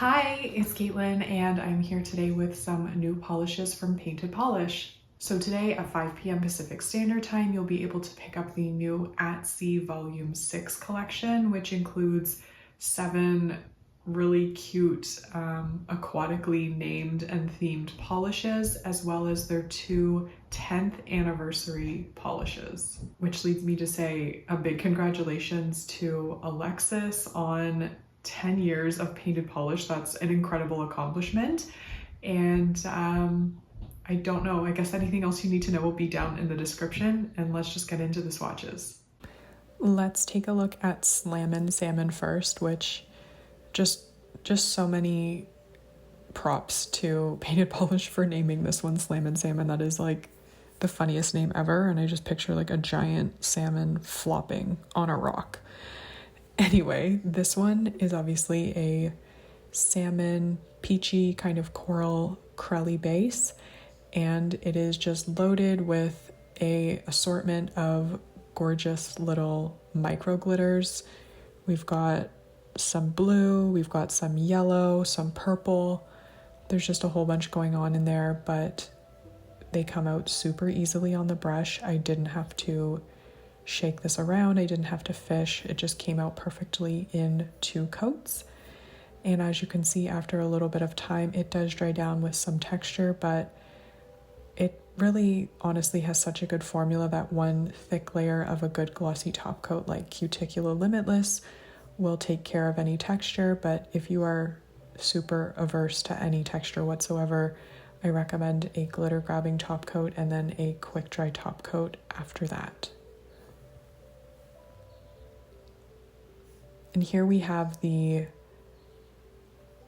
Hi, it's Caitlin, and I'm here today with some new polishes from Painted Polish. So today at 5 p.m. Pacific Standard Time, you'll be able to pick up the new At Sea Volume 6 collection, which includes 7 really cute aquatically named and themed polishes, as well as their 2 10th anniversary polishes. Which leads me to say a big congratulations to Alexis on 10 years of Painted Polish. That's an incredible accomplishment. And I don't know, I guess anything else you need to know will be down in the description, and let's just get into the swatches. Let's take a look at Slammin' Salmon first, which just so many props to Painted Polish for naming this one Slammin' Salmon. That is like the funniest name ever, and I just picture like a giant salmon flopping on a rock. Anyway, this one is obviously a salmon, peachy kind of coral crelly base, and it is just loaded with a assortment of gorgeous little micro glitters. We've got some blue, we've got some yellow, some purple. There's just a whole bunch going on in there, but they come out super easily on the brush. I didn't have to shake this around, I didn't have to fish. It just came out perfectly in 2 coats. And as you can see, after a little bit of time, it does dry down with some texture, but it really honestly has such a good formula that one thick layer of a good glossy top coat like Cuticula Limitless will take care of any texture. But if you are super averse to any texture whatsoever, I recommend a glitter grabbing top coat and then a quick dry top coat after that. And here we have the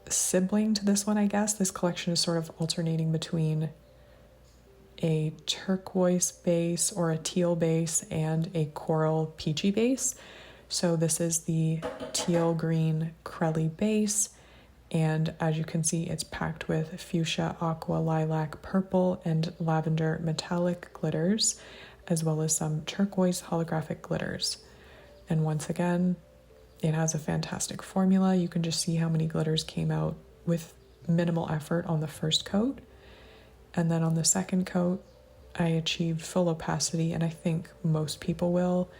sibling to this one, I guess. This collection is sort of alternating between a turquoise base or a teal base and a coral peachy base. So this is the teal green crelly base, and as you can see, it's packed with fuchsia, aqua, lilac, purple, and lavender metallic glitters, as well as some turquoise holographic glitters. And once again, it has a fantastic formula. You can just see how many glitters came out with minimal effort on the first coat. And then on the second coat, I achieved full opacity, and I think most people will.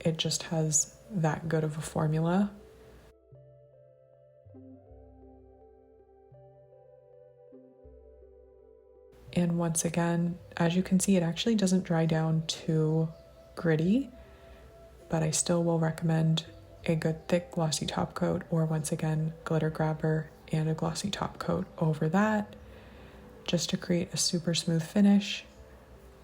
It just has that good of a formula. And once again, as you can see, it actually doesn't dry down too gritty, but I still will recommend a good thick glossy top coat, or once again, glitter grabber and a glossy top coat over that, just to create a super smooth finish.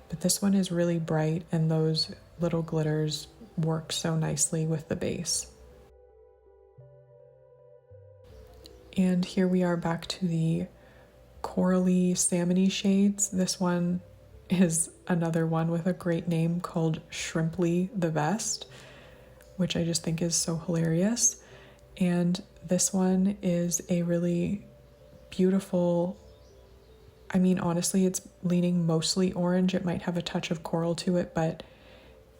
But this one is really bright, and those little glitters work so nicely with the base. And here we are back to the corally salmony shades. This one is another one with a great name called Shrimply the Best, which I just think is so hilarious. And this one is a really beautiful, I mean, honestly, it's leaning mostly orange. It might have a touch of coral to it, but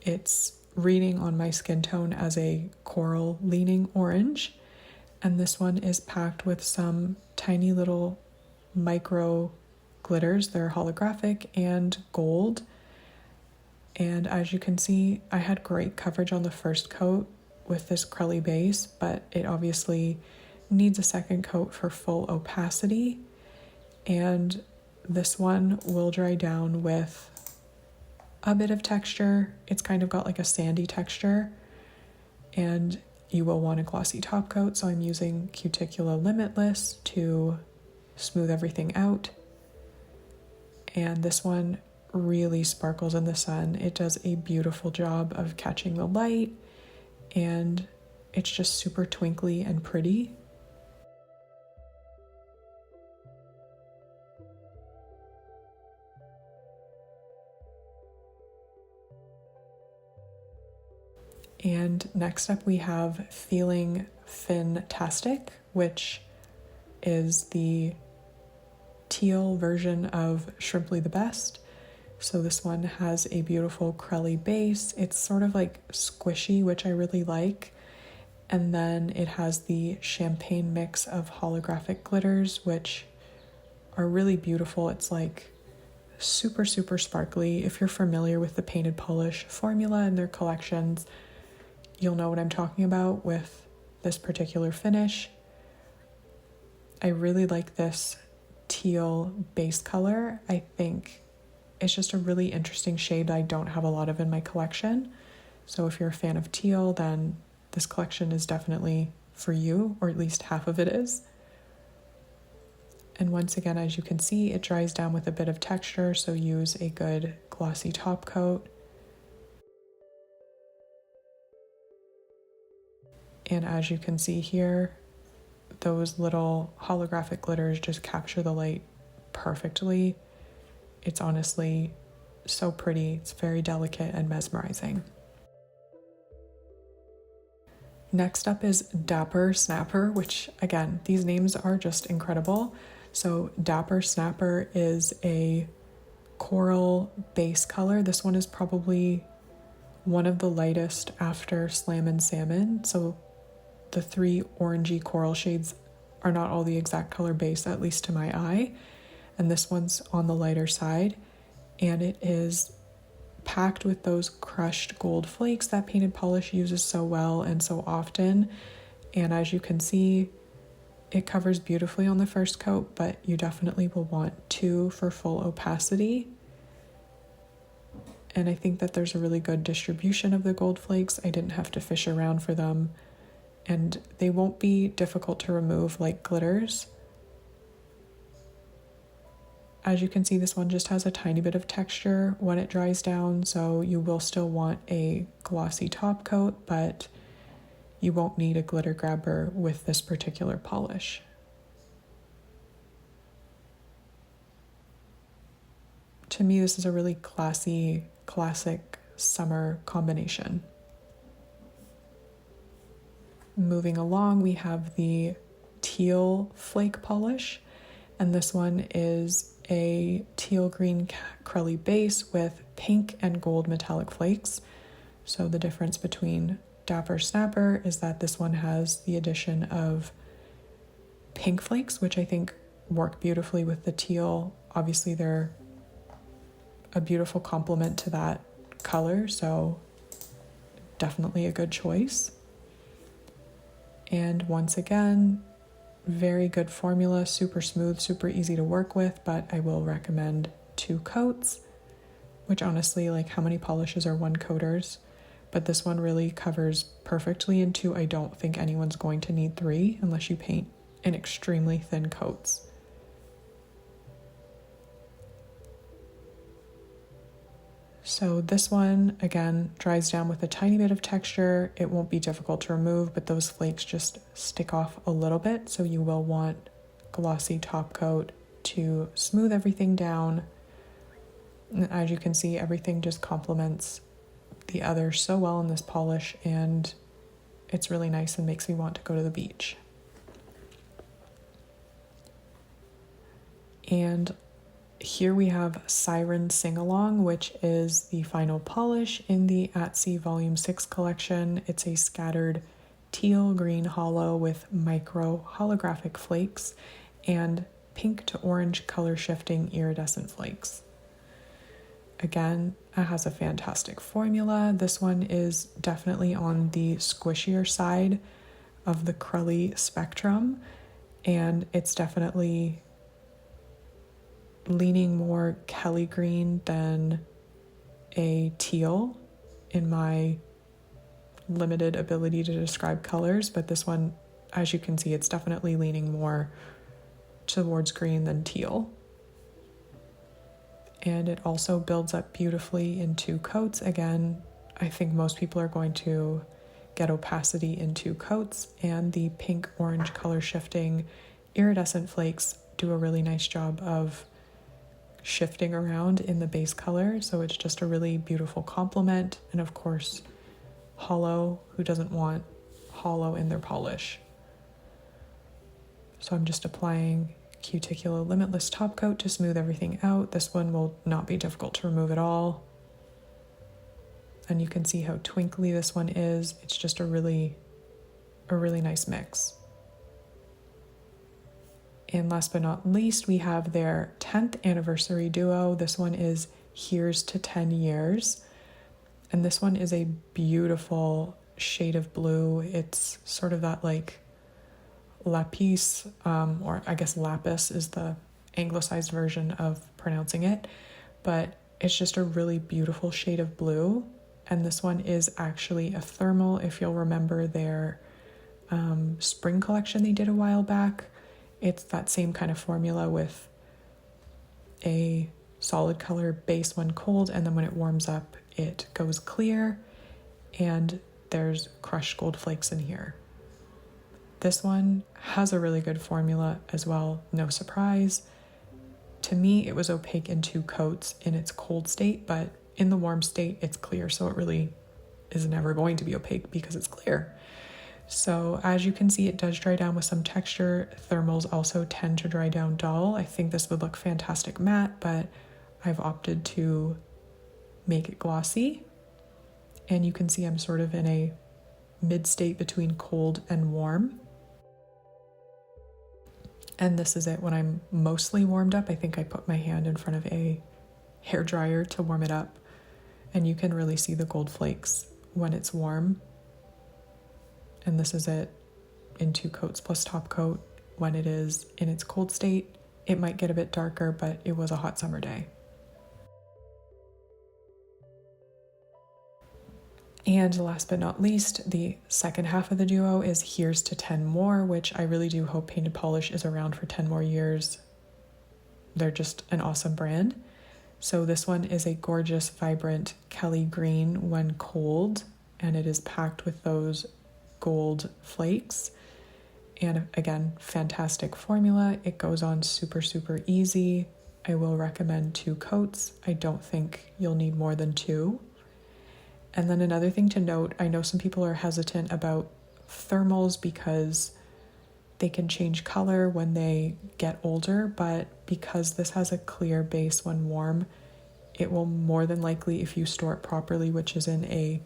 it's reading on my skin tone as a coral leaning orange. And this one is packed with some tiny little micro glitters. They're holographic and gold. And as you can see, I had great coverage on the first coat with this crelly base, but it obviously needs a second coat for full opacity. And this one will dry down with a bit of texture. It's kind of got like a sandy texture, and you will want a glossy top coat, so I'm using Cuticula Limitless to smooth everything out. And this one really sparkles in the sun. It does a beautiful job of catching the light, and it's just super twinkly and pretty. And next up we have Feeling Fin-tastic, which is the teal version of Shrimply the Best. So this one has a beautiful crelly base. It's sort of like squishy, which I really like. And then it has the champagne mix of holographic glitters, which are really beautiful. It's like super, super sparkly. If you're familiar with the Painted Polish formula and their collections, you'll know what I'm talking about with this particular finish. I really like this teal base color. I think it's just a really interesting shade that I don't have a lot of in my collection. So if you're a fan of teal, then this collection is definitely for you, or at least half of it is. And once again, as you can see, it dries down with a bit of texture, so use a good glossy top coat. And as you can see here, those little holographic glitters just capture the light perfectly. It's honestly so pretty. It's very delicate and mesmerizing. Next up is Dapper Snapper, which again, these names are just incredible. So Dapper Snapper is a coral base color. This one is probably one of the lightest after Slam and Salmon. So the three orangey coral shades are not all the exact color base, at least to my eye. And this one's on the lighter side. And it is packed with those crushed gold flakes that Painted Polish uses so well and so often. And as you can see, it covers beautifully on the first coat, but you definitely will want 2 for full opacity. And I think that there's a really good distribution of the gold flakes. I didn't have to fish around for them, and they won't be difficult to remove like glitters. As you can see, this one just has a tiny bit of texture when it dries down, so you will still want a glossy top coat, but you won't need a glitter grabber with this particular polish. To me, this is a really classy, classic summer combination. Moving along, we have the teal flake polish, and this one is a teal green crelly base with pink and gold metallic flakes. So the difference between Dapper Snapper is that this one has the addition of pink flakes, which I think work beautifully with the teal. Obviously, they're a beautiful complement to that color, so definitely a good choice. And once again, very good formula, super smooth, super easy to work with, but I will recommend 2 coats, which honestly, like, how many polishes are 1 coaters? But this one really covers perfectly in 2. I don't think anyone's going to need 3 unless you paint in extremely thin coats. So this one, again, dries down with a tiny bit of texture. It won't be difficult to remove, but those flakes just stick off a little bit, so you will want glossy top coat to smooth everything down. And as you can see, everything just complements the other so well in this polish, and it's really nice and makes me want to go to the beach. And here we have Siren Sing Along, which is the final polish in the At Sea Volume 6 collection. It's a scattered teal green hollow with micro holographic flakes and pink to orange color shifting iridescent flakes. Again, it has a fantastic formula. This one is definitely on the squishier side of the crelly spectrum, and it's definitely leaning more Kelly green than a teal in my limited ability to describe colors, but this one, as you can see, it's definitely leaning more towards green than teal. And it also builds up beautifully in 2 coats. Again, I think most people are going to get opacity in 2 coats, and the pink orange color shifting iridescent flakes do a really nice job of shifting around in the base color, so it's just a really beautiful complement. And of course, hollow, who doesn't want hollow in their polish? So I'm just applying Cuticula Limitless top coat to smooth everything out. This one will not be difficult to remove at all, and you can see how twinkly this one is. It's just a really a really nice mix. And last but not least, we have their 10th anniversary duo. This one is Here's to 10 Years. And this one is a beautiful shade of blue. It's sort of that like lapis, or I guess lapis is the anglicized version of pronouncing it. But it's just a really beautiful shade of blue. And this one is actually a thermal. If you'll remember their spring collection they did a while back, it's that same kind of formula with a solid color base when cold, and then when it warms up, it goes clear, and there's crushed gold flakes in here. This one has a really good formula as well, no surprise. To me, it was opaque in 2 coats in its cold state, but in the warm state, it's clear, so it really is never going to be opaque because it's clear. So as you can see, it does dry down with some texture. Thermals also tend to dry down dull. I think this would look fantastic matte, but I've opted to make it glossy. And you can see I'm sort of in a mid state between cold and warm. And this is it when I'm mostly warmed up. I think I put my hand in front of a hair dryer to warm it up. And you can really see the gold flakes when it's warm. And this is it in 2 coats plus top coat. When it is in its cold state, it might get a bit darker, but it was a hot summer day. And last but not least, the second half of the duo is Here's to 10 More, which I really do hope Painted Polish is around for 10 more years. They're just an awesome brand. So this one is a gorgeous, vibrant Kelly green when cold, and it is packed with those gold flakes. And again, fantastic formula. It goes on super, super easy. I will recommend 2 coats. I don't think you'll need more than 2. And then another thing to note, I know some people are hesitant about thermals because they can change color when they get older, but because this has a clear base when warm, it will more than likely, if you store it properly, which is in a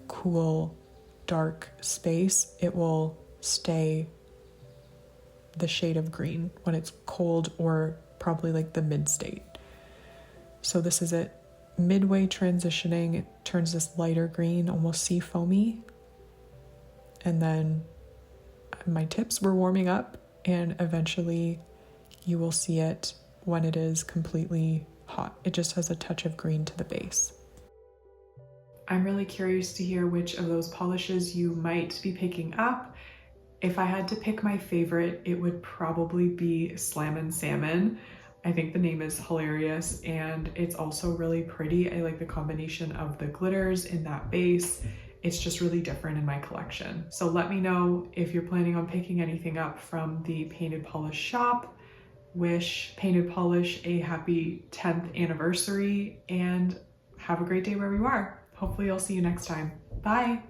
cool, dark space, it will stay the shade of green when it's cold, or probably like the mid state. So this is it. Midway transitioning, it turns this lighter green, almost sea foamy. And then my tips were warming up, and eventually you will see it when it is completely hot. It just has a touch of green to the base. I'm really curious to hear which of those polishes you might be picking up. If I had to pick my favorite, it would probably be Slammin' Salmon. I think the name is hilarious, and it's also really pretty. I like the combination of the glitters in that base. It's just really different in my collection. So let me know if you're planning on picking anything up from the Painted Polish shop. Wish Painted Polish a happy 10th anniversary, and have a great day wherever you are. Hopefully I'll see you next time. Bye.